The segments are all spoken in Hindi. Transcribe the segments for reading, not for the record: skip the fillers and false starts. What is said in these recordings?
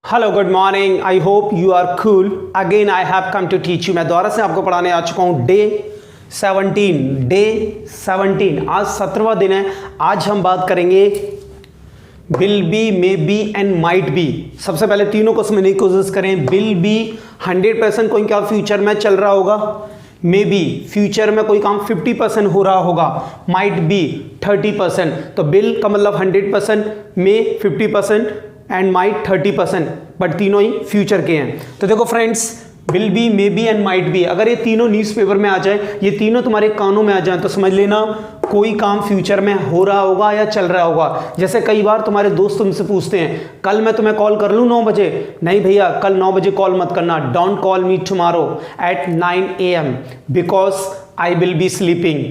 Hello good morning, I hope you are cool. Again I have come to teach you. मैं दोबारा से आपको पढ़ाने आ चुका हूँ डे 17। आज 17वां दिन है। आज हम बात करेंगे will be, may be and might B. सबसे पहले तीनों को समझने की कोशिश करें। विल बी 100% कोई क्या फ्यूचर में चल रहा होगा, मे बी फ्यूचर में कोई काम 50% हो रहा होगा, माइट बी 30%। तो बिल का मतलब 100%, मे 50% एंड माइट 30%, बट तीनों ही फ्यूचर के हैं। तो देखो friends, will be, may be and might B, अगर ये तीनों न्यूज़पेपर में आ जाए, ये तीनों तुम्हारे कानों में आ जाए, तो समझ लेना कोई काम फ्यूचर में हो रहा होगा या चल रहा होगा। जैसे कई बार तुम्हारे दोस्त तुमसे पूछते हैं, कल मैं तुम्हें कॉल कर लूँ 9 बजे? नहीं भैया, कल 9 बजे कॉल मत करना। Don't call me tomorrow at 9 AM because I will B sleeping,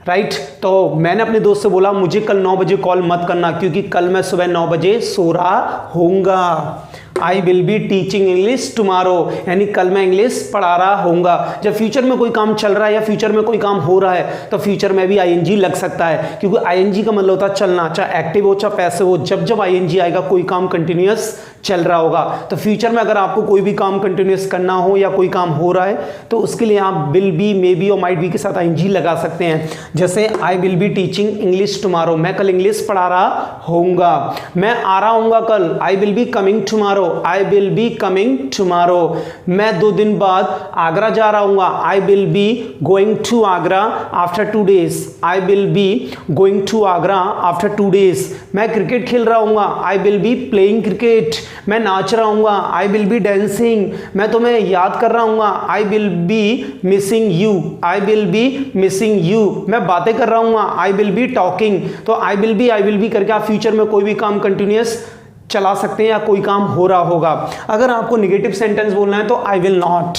right. तो मैंने अपने दोस्त से बोला मुझे कल 9 बजे कॉल मत करना, क्योंकि कल मैं सुबह 9 बजे सो रहा होऊंगा। आई will be teaching English tomorrow, यानी कल मैं इंग्लिश पढ़ा रहा होऊंगा। जब फ्यूचर में कोई काम चल रहा है या फ्यूचर में कोई काम हो रहा है, तो फ्यूचर में भी आईएनजी लग सकता है, क्योंकि आईएनजी का मतलब होता है चलना, चाहे एक्टिव हो चाहे पैसिव हो। जब जब आईएनजी आएगा कोई काम कंटिन्यूअस चल रहा होगा। तो फ्यूचर में अगर आपको कोई भी काम कंटिन्यूअस करना हो या कोई काम हो रहा है, तो उसके लिए आप विल बी, मे बी और माइट बी के साथ आईएनजी लगा सकते हैं। जैसे आई will be teaching English tomorrow, मैं कल इंग्लिश पढ़ा रहा होऊंगा। मैं आ रहा हूंगा कल, I will be coming tomorrow, I will be coming tomorrow. मैं 2 दिन बाद आगरा जा रहा हूंगा, I will be going to Agra after 2 days, I will be going to Agra after 2 days। मैं क्रिकेट खेल रहा हूंगा, I will be playing cricket. मैं नाच रहा हूंगा, आई विल बी डांसिंग। मैं तुम्हें याद कर रहा हूंगा, I will be missing you, I will be missing you. मैं बातें कर रहा हूंगा, आई विल बी टॉकिंग। तो आई विल बी करके आप फ्यूचर में कोई भी काम कंटिन्यूअस चला सकते हैं या कोई काम हो रहा होगा। अगर आपको निगेटिव सेंटेंस बोलना है तो आई will not,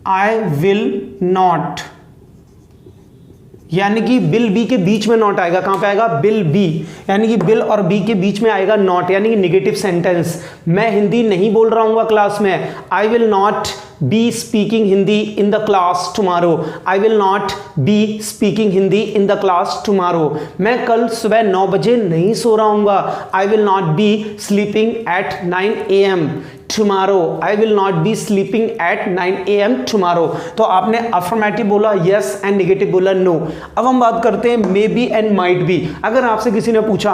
I will not, यानी कि बिल बी के बीच में नॉट आएगा। कहां पे आएगा? बिल बी, यानी कि बिल और बी के बीच में आएगा नॉट, यानी कि निगेटिव सेंटेंस। मैं हिंदी नहीं बोल रहा हूँ क्लास में, आई will not be speaking Hindi in the class tomorrow, I will not be speaking Hindi in the class tomorrow. मैं कल सुबह 9 बजे नहीं सो रहा हूँ, आई will not B sleeping at 9 AM tomorrow, I will not B sleeping at 9 AM tomorrow. तो आपने अफर्मेटिव बोला यस एंड नेगेटिव बोला नो। अब हम बात करते हैं मे बी एंड माइट बी। अगर आपसे किसी ने पूछा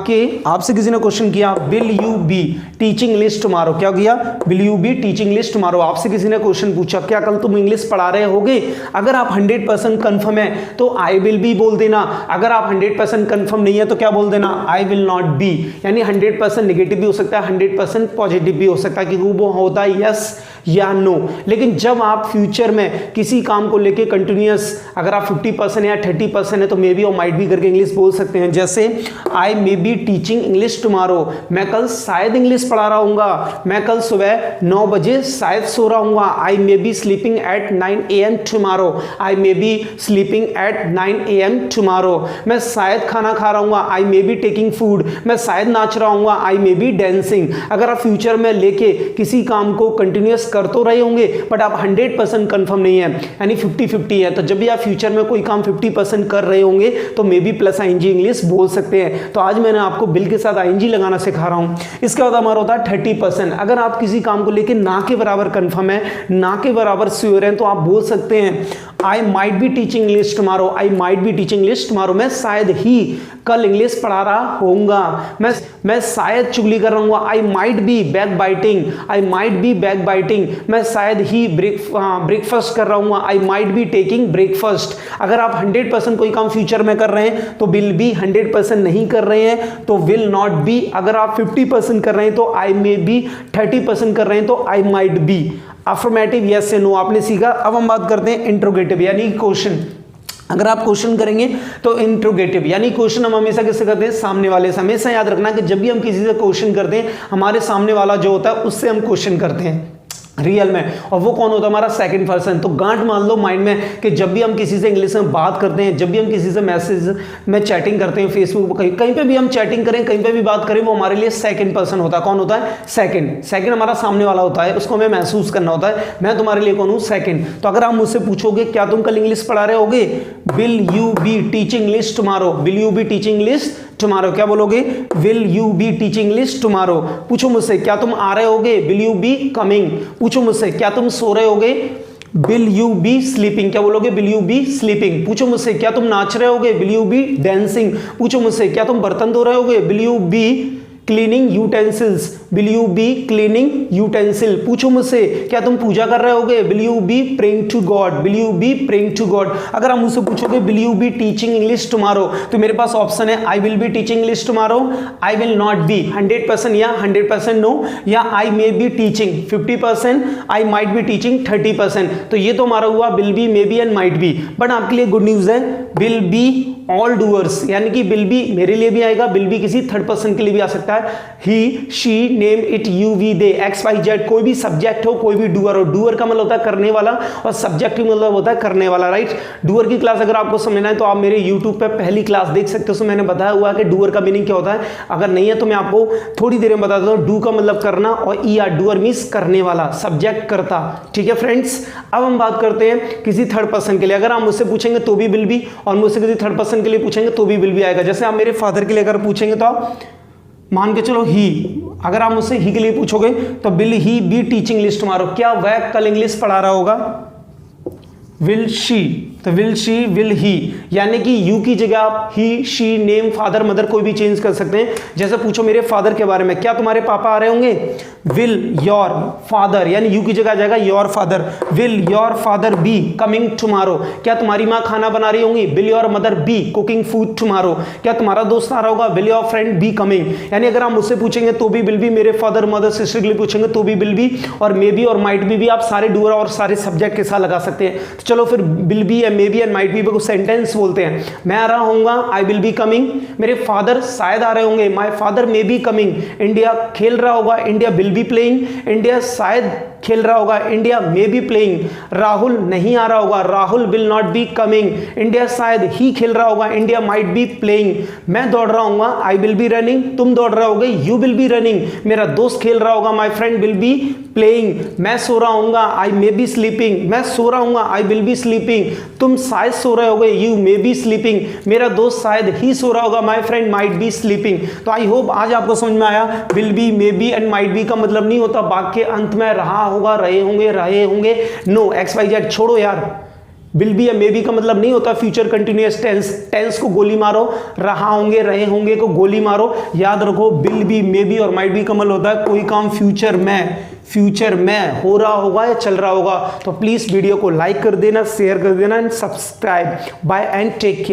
कि आपसे किसी ने क्वेश्चन किया will you be teaching English tomorrow, क्या किया? Will you be teaching English tomorrow. आपसे किसी ने क्वेश्चन पूछा क्या कल तुम इंग्लिश पढ़ा रहे होगे? अगर आप 100% कंफर्म है तो आई विल बी बोल देना। अगर आप 100% कंफर्म नहीं है तो क्या बोल देना? आई विल नॉट बी। यानी 100% नेगेटिव भी हो सकता है, 100% पॉजिटिव भी हो सकता है, क्योंकि वो होता है यस या नो। लेकिन जब आप फ्यूचर में किसी काम को लेके कंटिन्यूअस, अगर आप 50% या 30% है, तो मे बी और माइट बी करके इंग्लिश बोल सकते हैं। जैसे I may be teaching English tomorrow, मैं कल शायद इंग्लिश पढ़ा रहा हूंगा। मैं कल सुबह 9 बजे शायद सो रहा हूंगा, I may be sleeping at 9 AM tomorrow, I may be sleeping at 9 AM tomorrow. मैं शायद खाना खा रहा हूंगा, I may be taking food. मैं शायद नाच रहा हूंगा, आई मे बी डांसिंग। अगर आप फ्यूचर में लेके किसी काम को कंटिन्यूअस कर तो रहे होंगे, बट आप 100% कंफर्म नहीं है, यानी 50-50 है, तो जब भी आप फ्यूचर में कोई काम 50% कर रहे होंगे तो may be plus ING English बोल सकते हैं। तो आज मैंने आपको बिल के साथ आईएनजी लगाना सिखा रहा हूं। इसके बाद हमारा होता है 30%। अगर आप किसी काम को लेकर ना के बराबर कंफर्म है, ना के बराबर श्योर है, तो आप बोल सकते हैं आई might be teaching English tomorrow, I might be teaching English tomorrow. मैं शायद ही कल इंग्लिश पढ़ा रहा होऊंगा। मैं शायद चुगली कर रहा हूँ, आई might be back biting, I might be back biting. मैं शायद ही ब्रेकफास्ट कर रहा हूँ, आई माइट बी टेकिंग ब्रेकफास्ट। अगर आप 100% कोई काम फ्यूचर में कर रहे हैं तो विल बी, 100% नहीं कर रहे हैं तो विल नॉट बी। अगर आप 50% कर रहे हैं तो आई मे बी, 30% कर रहे हैं तो आई माइट बी। अफर्मेटिव यस से नो आपने सीखा। अब हम बात करते हैं इंट्रोगेटिव, यानी क्वेश्चन। अगर आप क्वेश्चन करेंगे तो इंट्रोगेटिव, यानी क्वेश्चन हम हमेशा किससे करते हैं? सामने वाले से। हमेशा याद रखना कि जब भी हम किसी से क्वेश्चन करते हैं, हमारे सामने वाला जो होता है उससे हम क्वेश्चन करते हैं रियल में, और वो कौन होता है? हमारा सेकंड पर्सन। तो गांठ मान लो माइंड में कि जब भी हम किसी से इंग्लिश में बात करते हैं, जब भी हम किसी से मैसेज में चैटिंग करते हैं, फेसबुक पर कहीं पे भी हम चैटिंग करें, कहीं पे भी बात करें, वो हमारे लिए सेकंड पर्सन होता है। कौन होता है? सेकंड हमारा सामने वाला होता है, उसको हमें महसूस करना होता है, मैं तुम्हारे लिए कौन हूं? सेकंड। तो अगर आप मुझसे पूछोगे क्या तुम कल इंग्लिश पढ़ा रहे होगे, will you be teaching English tomorrow, will you be teaching English tomorrow, क्या बोलोगे? Will you be teaching English tomorrow. पूछो मुझसे, क्या तुम आ रहे होगे? Will you be coming. पूछो मुझसे, क्या तुम सो रहे होगे? विल यू बी स्लीपिंग, क्या बोलोगे? Will you be sleeping. पूछो मुझसे, क्या तुम नाच रहे होगे? Will you be dancing. पूछो मुझसे, क्या तुम बर्तन धो रहे होगे? Will you be cleaning utensils, will you be cleaning utensil. पूछो मुझसे, क्या तुम पूजा कर रहे होगे? Will you be praying to God, will you be praying to God. अगर आप मुझसे पूछोगे will you be teaching English tomorrow, तो मेरे पास ऑप्शन है I will be teaching English tomorrow, I will not be 100% या 100% नो, या I may be teaching 50%, I might be teaching 30%। तो ये तो हमारा हुआ will be, may be and might be. But आपके लिए गुड न्यूज है, विल बी ऑल डूअर्स, यानी कि विल बी मेरे लिए भी आएगा, विल बी किसी थर्ड पर्सन के लिए भी आ सकता है। He, she, name, it, you, we, they, X, Y, Z, कोई भी सब्जेक्ट हो, कोई भी डूअर हो। डूअर का मतलब होता है करने वाला और सब्जेक्ट का मतलब होता है करने वाला, राइट। डूअर की क्लास अगर आपको समझना है तो आप मेरे यूट्यूब पे पहली क्लास देख सकते हो, उसमें मैंने बताया हुआ है कि डूअर का मीनिंग क्या होता है। अगर नहीं है तो मैं आपको थोड़ी देर में बता देता हूँ। डू का मतलब करना और ई आर, डूअर मीन्स करने वाला, सब्जेक्ट करता, ठीक है फ्रेंड्स। अब हम बात करते हैं किसी थर्ड पर्सन के लिए। अगर आप मुझसे पूछेंगे तो भी विल बी, और मुझसे किसी थर्ड पर्सन के लिए पूछेंगे तो भी विल बी आएगा। जैसे आप मेरे फादर के लिए अगर पूछेंगे तो आप मान के चलो ही, अगर आप मुझसे ही के लिए पूछोगे तो will he B teaching English tomorrow, क्या वह कल इंग्लिश पढ़ा रहा होगा? विल शी, तो विल शी, विल ही, यानी कि यू की जगह आप ही, शी, नेम, फादर, मदर कोई भी चेंज कर सकते हैं। जैसे पूछो मेरे फादर के बारे में, क्या तुम्हारे पापा आ रहे होंगे? विल योर फादर, यानी यू की जगह आ जाएगा your father. Will your father be coming tomorrow, क्या तुम्हारी माँ खाना बना रही होंगी? Will your mother be cooking food tomorrow, क्या तुम्हारा दोस्त आ रहा होगा? Will your friend be coming. यानी अगर आप मुझसे पूछेंगे तो भी विल बी, मेरे फादर, मदर, सिस्टर के लिए पूछेंगे तो भी विल बी, और मे बी और माइट बी आप सारे डूअर और सारे सब्जेक्ट के साथ लगा सकते हैं। तो चलो फिर विल बी या मे बी एंड माइट बी को सेंटेंस बोलते हैं। मैं आ रहा होऊंगा, आई विल बी कमिंग। मेरे फादर शायद आ रहे होंगे, my father may be coming. India खेल रहा होगा, India will be playing. India शायद खेल रहा होगा, India may be playing. Rahul नहीं आ रहा होगा, Rahul will not be coming. India शायद ही खेल रहा होगा, इंडिया माइट बी प्लेइंग। मैं दौड़ रहा हूँ, आई विल बी रनिंग। तुम दौड़ रहे होगे, यू विल बी रनिंग। मेरा दोस्त खेल रहा होगा, my friend will be playing. मैं सो रहा हूँ, आई मे बी स्लीपिंग। मैं सो रहा हूँ, आई विल बी स्लीपिंग। तुम शायद सो रहे होगे, यू मे बी स्लीपिंग। मेरा दोस्त शायद ही सो रहा होगा, my friend might be sleeping. तो आई होप आज आपको समझ में आया, will be, may be and might B का मतलब नहीं होता वाक्य के अंत में रहा होगा, रहे होंगे। नो, एक्स वाई जेड छोड़ो यार। विल बी या मे बी का मतलब नहीं होता फ्यूचर कंटिन्यूअस टेंस। टेंस को गोली मारो, रहा होंगे, रहे होंगे को गोली मारो। याद रखो, विल बी, मे बी और माइट बी का मतलब होता है कोई काम फ्यूचर में हो रहा होगा या चल रहा होगा। तो प्लीज वीडियो को लाइक कर देना, शेयर कर देना and subscribe. Bye and take care.